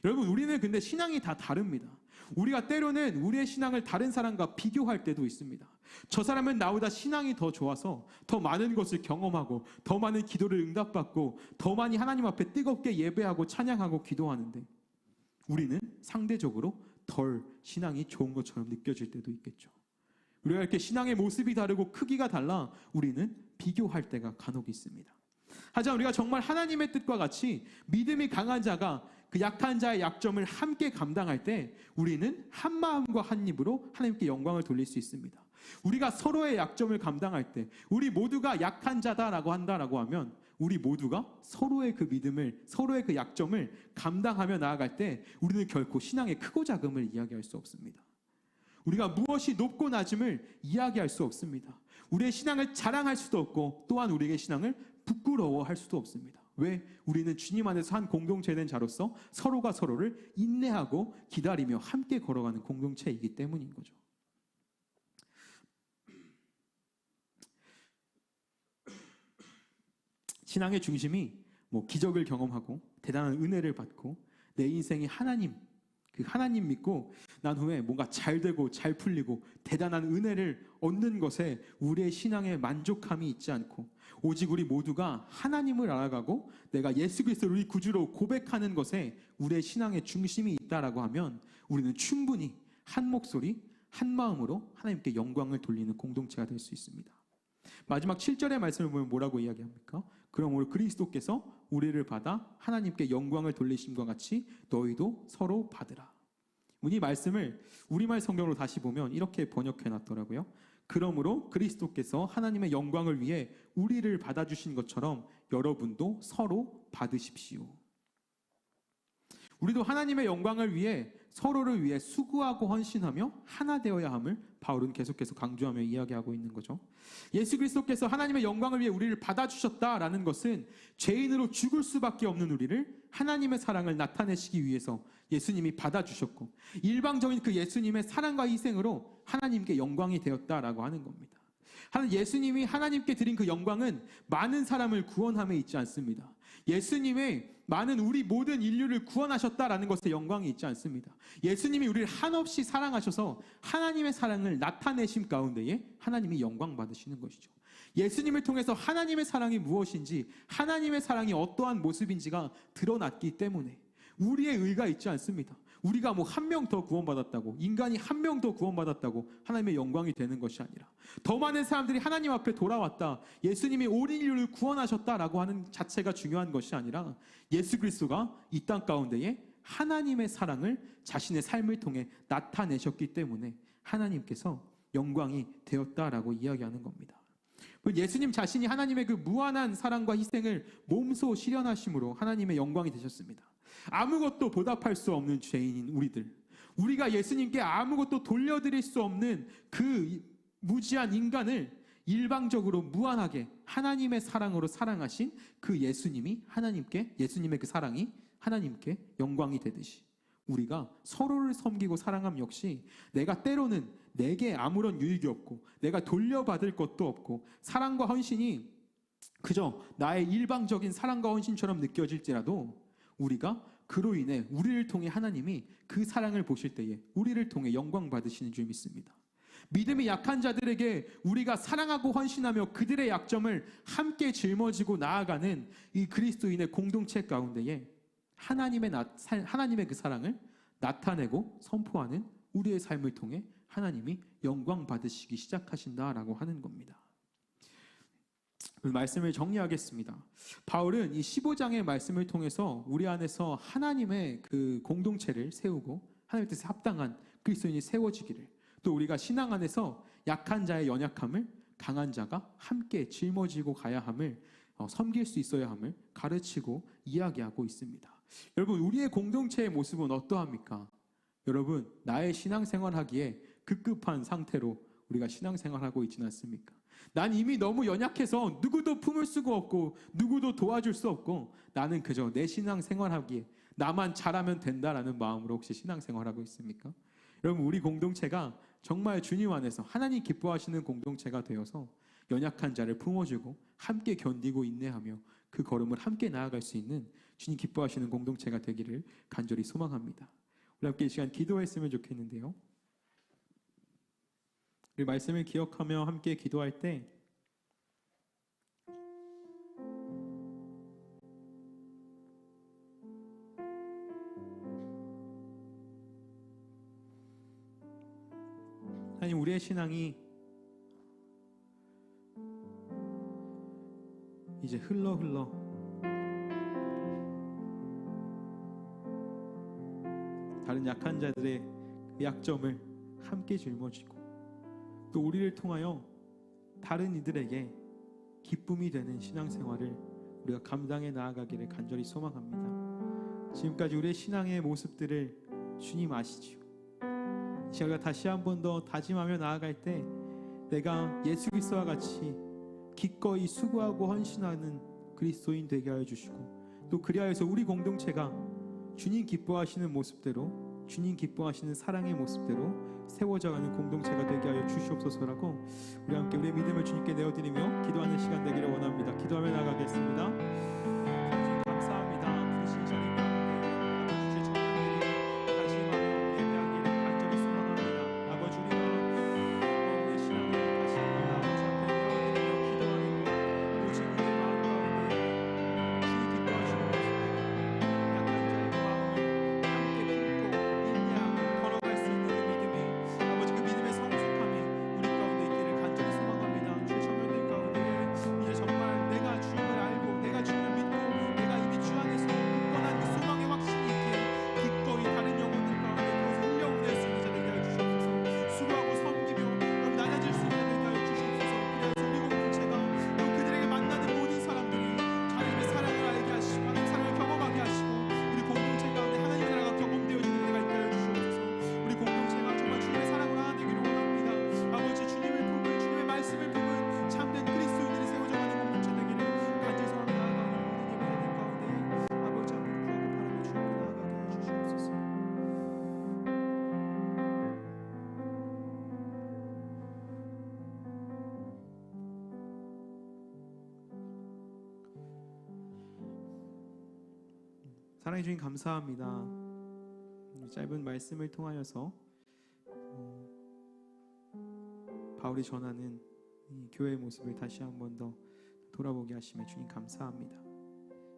[SPEAKER 3] 여러분, 우리는 근데 신앙이 다 다릅니다. 우리가 때로는 우리의 신앙을 다른 사람과 비교할 때도 있습니다. 저 사람은 나보다 신앙이 더 좋아서 더 많은 것을 경험하고 더 많은 기도를 응답받고 더 많이 하나님 앞에 뜨겁게 예배하고 찬양하고 기도하는데 우리는 상대적으로 덜 신앙이 좋은 것처럼 느껴질 때도 있겠죠. 우리가 이렇게 신앙의 모습이 다르고 크기가 달라 우리는 비교할 때가 간혹 있습니다. 하지만 우리가 정말 하나님의 뜻과 같이 믿음이 강한 자가 그 약한 자의 약점을 함께 감당할 때 우리는 한 마음과 한 입으로 하나님께 영광을 돌릴 수 있습니다. 우리가 서로의 약점을 감당할 때 우리 모두가 약한 자다라고 한다라고 하면 우리 모두가 서로의 그 믿음을, 서로의 그 약점을 감당하며 나아갈 때 우리는 결코 신앙의 크고 작음을 이야기할 수 없습니다. 우리가 무엇이 높고 낮음을 이야기할 수 없습니다. 우리의 신앙을 자랑할 수도 없고 또한 우리의 신앙을 부끄러워할 수도 없습니다. 왜? 우리는 주님 안에서 한 공동체 된 자로서 서로가 서로를 인내하고 기다리며 함께 걸어가는 공동체이기 때문인 거죠. 신앙의 중심이 기적을 경험하고 대단한 은혜를 받고 내 인생이 하나님, 그 하나님 믿고 난 후에 뭔가 잘 되고 잘 풀리고 대단한 은혜를 얻는 것에 우리의 신앙에 만족함이 있지 않고 오직 우리 모두가 하나님을 알아가고 내가 예수 그리스도를 우리 구주로 고백하는 것에 우리의 신앙의 중심이 있다라고 하면 우리는 충분히 한 목소리, 한 마음으로 하나님께 영광을 돌리는 공동체가 될 수 있습니다. 마지막 7절의 말씀을 보면 뭐라고 이야기합니까? 그러므로 그리스도께서 우리를 받아 하나님께 영광을 돌리심과 같이 너희도 서로 받으라. 이 말씀을 우리말 성경으로 다시 보면 이렇게 번역해 놨더라고요. 그러므로 그리스도께서 하나님의 영광을 위해 우리를 받아주신 것처럼 여러분도 서로 받으십시오. 우리도 하나님의 영광을 위해 서로를 위해 수고하고 헌신하며 하나 되어야 함을 바울은 계속해서 강조하며 이야기하고 있는 거죠. 예수 그리스도께서 하나님의 영광을 위해 우리를 받아주셨다라는 것은 죄인으로 죽을 수밖에 없는 우리를 하나님의 사랑을 나타내시기 위해서 예수님이 받아주셨고 일방적인 그 예수님의 사랑과 희생으로 하나님께 영광이 되었다라고 하는 겁니다. 예수님이 하나님께 드린 그 영광은 많은 사람을 구원함에 있지 않습니다. 예수님의 많은 우리 모든 인류를 구원하셨다라는 것에 영광이 있지 않습니다. 예수님이 우리를 한없이 사랑하셔서 하나님의 사랑을 나타내심 가운데에 하나님이 영광 받으시는 것이죠. 예수님을 통해서 하나님의 사랑이 무엇인지, 하나님의 사랑이 어떠한 모습인지가 드러났기 때문에 우리의 의가 있지 않습니다. 우리가 한 명 더 구원받았다고, 인간이 한 명 더 구원받았다고 하나님의 영광이 되는 것이 아니라 더 많은 사람들이 하나님 앞에 돌아왔다, 예수님이 온 인류를 구원하셨다라고 하는 자체가 중요한 것이 아니라 예수 그리스도가 이 땅 가운데에 하나님의 사랑을 자신의 삶을 통해 나타내셨기 때문에 하나님께서 영광이 되었다라고 이야기하는 겁니다. 예수님 자신이 하나님의 그 무한한 사랑과 희생을 몸소 실현하심으로 하나님의 영광이 되셨습니다. 아무것도 보답할 수 없는 죄인인 우리가 예수님께 아무것도 돌려드릴 수 없는 그 무지한 인간을 일방적으로 무한하게 하나님의 사랑으로 사랑하신 그 예수님의 그 사랑이 하나님께 영광이 되듯이 우리가 서로를 섬기고 사랑함 역시 내가 때로는 내게 아무런 유익이 없고 내가 돌려받을 것도 없고 사랑과 헌신이 그저 나의 일방적인 사랑과 헌신처럼 느껴질지라도 우리가 그로 인해 우리를 통해 하나님이 그 사랑을 보실 때에 우리를 통해 영광 받으시는 줄 믿습니다. 믿음이 약한 자들에게 우리가 사랑하고 헌신하며 그들의 약점을 함께 짊어지고 나아가는 이 그리스도인의 공동체 가운데에 하나님의 그 사랑을 나타내고 선포하는 우리의 삶을 통해 하나님이 영광 받으시기 시작하신다라고 하는 겁니다. 말씀을 정리하겠습니다. 바울은 이 15장의 말씀을 통해서 우리 안에서 하나님의 그 공동체를 세우고 하나님의 뜻에 합당한 그리스도인이 세워지기를, 또 우리가 신앙 안에서 약한 자의 연약함을 강한 자가 함께 짊어지고 가야 함을, 섬길 수 있어야 함을 가르치고 이야기하고 있습니다. 여러분, 우리의 공동체의 모습은 어떠합니까? 여러분, 나의 신앙생활하기에 급급한 상태로 우리가 신앙생활하고 있지는 않습니까? 난 이미 너무 연약해서 누구도 품을 수가 없고 누구도 도와줄 수 없고 나는 그저 내 신앙생활하기에 나만 잘하면 된다라는 마음으로 혹시 신앙생활하고 있습니까? 여러분, 우리 공동체가 정말 주님 안에서 하나님 기뻐하시는 공동체가 되어서 연약한 자를 품어주고 함께 견디고 인내하며 그 걸음을 함께 나아갈 수 있는 주님 기뻐하시는 공동체가 되기를 간절히 소망합니다. 우리 함께 이 시간 기도했으면 좋겠는데요. 우리 말씀을 기억하며 함께 기도할 때 하나님, 우리의 신앙이 이제 흘러 다른 약한 자들의 그 약점을 함께 짊어지고 또 우리를 통하여 다른 이들에게 기쁨이 되는 신앙생활을 우리가 감당해 나아가기를 간절히 소망합니다. 지금까지 우리의 신앙의 모습들을 주님 아시지요. 이 시간 우리가 다시 한 번 더 다짐하며 나아갈 때 내가 예수 그리스도와 같이 기꺼이 수고하고 헌신하는 그리스도인 되게 하여 주시고, 또 그리하여서 우리 공동체가 주님 기뻐하시는 모습대로, 주님 기뻐하시는 사랑의 모습대로 세워져가는 공동체가 되게 하여 주시옵소서라고 우리 함께 우리의 믿음을 주님께 내어드리며 기도하는 시간 되기를 원합니다. 기도하며 나가겠습니다. 감사합니다. 부르신 자리 가운데 주실 찬양들이 다짐하며 예배하기를 간절히 소망합니다. 아버지, 우리가 우리의 신앙을 다시 한번 아버지 앞에 내어드리며 기도하는 것, 오직 우리의 마음 가운데 주님 기뻐하시는 모습, 약한 자의 마음을 함께 품고 인내하고 걸어갈 수 있는 그 믿음이, 아버지 그 믿음의 성숙함이 우리 가운데 있기를 간절히 소망합니다. 주의 청년들 가운데 이제 정말 내가 주님을 알고 내가 주님을 믿고 내가 이미 주 안에서 굳건한 그 소망의 확신이 있기에 기꺼이 다른 영혼들 가운데 그것을 흘려보낼 수 있는 자 되게 하여 주시옵소서. 수고하고 섬기며 나눠질 수 있는 자 되게 하여 주시옵소서. 그래서 우리 공동체가 또 그들에게 만나는 모든 사람들이 하나님의 사랑을 알게 하시고 하나님의 사랑을 경험하게 하시고 우리 공동체 가운데 하나님의 나라가 경험되어지는 은혜가 있게 하여 주시옵소서. 우리 공동체가 정말 주님의 사랑으로 하나 되기를 원합니다. 아버지, 주님을 품은, 주님의 말씀을 품은 참된 그리스도인들이 세워져가는 공동체 되기를 간절히 소망하며 나아가오니 모든 예배들 가운데 아버지 앞으로 구하고 바라며 주님께 나아가게 하여 주시옵소서. 사랑해 주님 감사합니다. 짧은 말씀을 통하여서 바울이 전하는 이 교회의 모습을 다시 한 번 더 돌아보게 하심에 주님 감사합니다.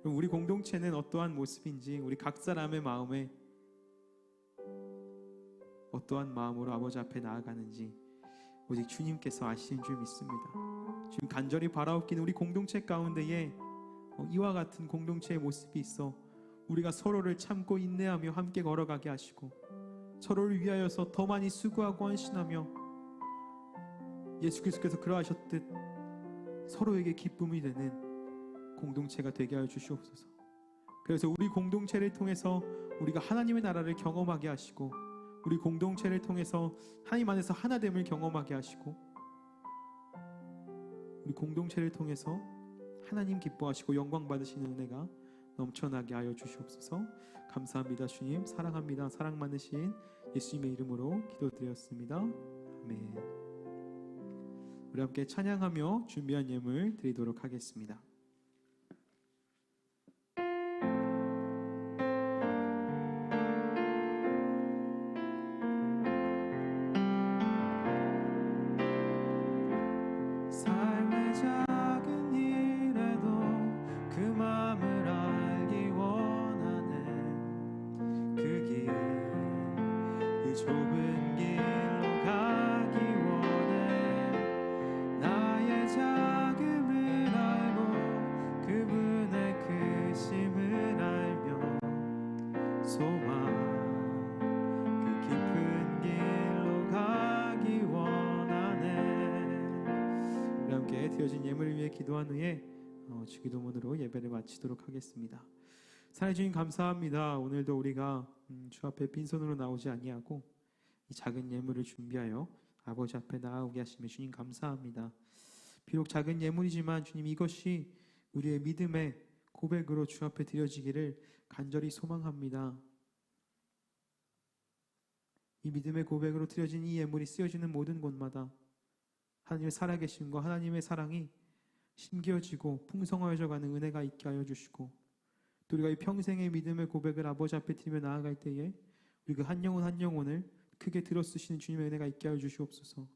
[SPEAKER 3] 그럼 우리 공동체는 어떠한 모습인지, 우리 각 사람의 마음에 어떠한 마음으로 아버지 앞에 나아가는지 오직 주님께서 아시는 줄 믿습니다. 지금 간절히 바라옵기는 우리 공동체 가운데에 이와 같은 공동체의 모습이 있어 우리가 서로를 참고 인내하며 함께 걸어가게 하시고 서로를 위하여서 더 많이 수고하고 헌신하며 예수 그리스도께서 그러하셨듯 서로에게 기쁨이 되는 공동체가 되게 하여 주시옵소서. 그래서 우리 공동체를 통해서 우리가 하나님의 나라를 경험하게 하시고 우리 공동체를 통해서 하나님 안에서 하나됨을 경험하게 하시고 우리 공동체를 통해서 하나님 기뻐하시고 영광 받으시는 은혜가 넘쳐나게 하여 주시옵소서. 감사합니다. 주님 사랑합니다. 사랑 많으신 예수님의 이름으로 기도드렸습니다. 아멘. 우리 함께 찬양하며 준비한 예물 드리도록 하겠습니다. 삶의 작은 일에도 그 마음을 알기 원하네. 그 길, 그 좁은 앞에 드려진 예물을 위해 기도한 후에 주기도문으로 예배를 마치도록 하겠습니다. 사랑해 주님 감사합니다. 오늘도 우리가 주 앞에 빈손으로 나오지 아니하고 이 작은 예물을 준비하여 아버지 앞에 나아오게 하시며 주님 감사합니다. 비록 작은 예물이지만 주님 이것이 우리의 믿음의 고백으로 주 앞에 드려지기를 간절히 소망합니다. 이 믿음의 고백으로 드려진 이 예물이 쓰여지는 모든 곳마다 하나님의 살아계심과 하나님의 사랑이 심겨지고 풍성하여져 가는 은혜가 있게 하여 주시고, 또 우리가 이 평생의 믿음의 고백을 아버지 앞에 드리며 나아갈 때에 우리 그 한 영혼 한 영혼을 크게 들어쓰시는 주님의 은혜가 있게 하여 주시옵소서.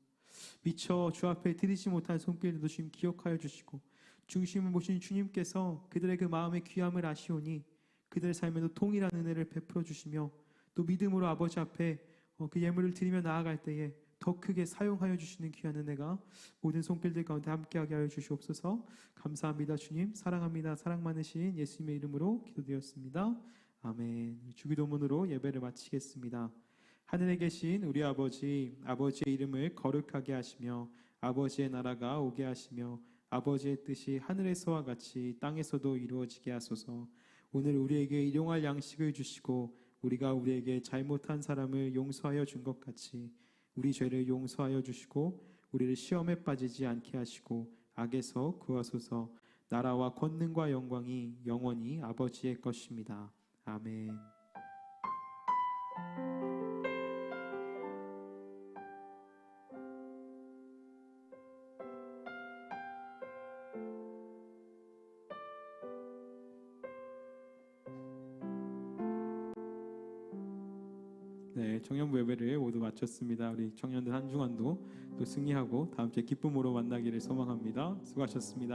[SPEAKER 3] 미처 주 앞에 드리지 못한 손길들도 주님 기억하여 주시고, 중심을 보신 주님께서 그들의 그 마음의 귀함을 아시오니 그들의 삶에도 동일한 은혜를 베풀어 주시며, 또 믿음으로 아버지 앞에 그 예물을 드리며 나아갈 때에 더 크게 사용하여 주시는 귀한 은혜가 모든 손길들 가운데 함께하게 하여 주시옵소서. 감사합니다. 주님 사랑합니다. 사랑 많으신 예수님의 이름으로 기도드렸습니다. 아멘. 주기도문으로 예배를 마치겠습니다. 하늘에 계신 우리 아버지, 아버지의 이름을 거룩하게 하시며 아버지의 나라가 오게 하시며 아버지의 뜻이 하늘에서와 같이 땅에서도 이루어지게 하소서. 오늘 우리에게 일용할 양식을 주시고 우리가 우리에게 잘못한 사람을 용서하여 준 것 같이 우리 죄를 용서하여 주시고 우리를 시험에 빠지지 않게 하시고 악에서 구하소서. 나라와 권능과 영광이 영원히 아버지의 것입니다. 아멘. 네, 청년부 예배를 모두 마쳤습니다. 우리 청년들 한 주간도 또 승리하고 다음 주에 기쁨으로 만나기를 소망합니다. 수고하셨습니다.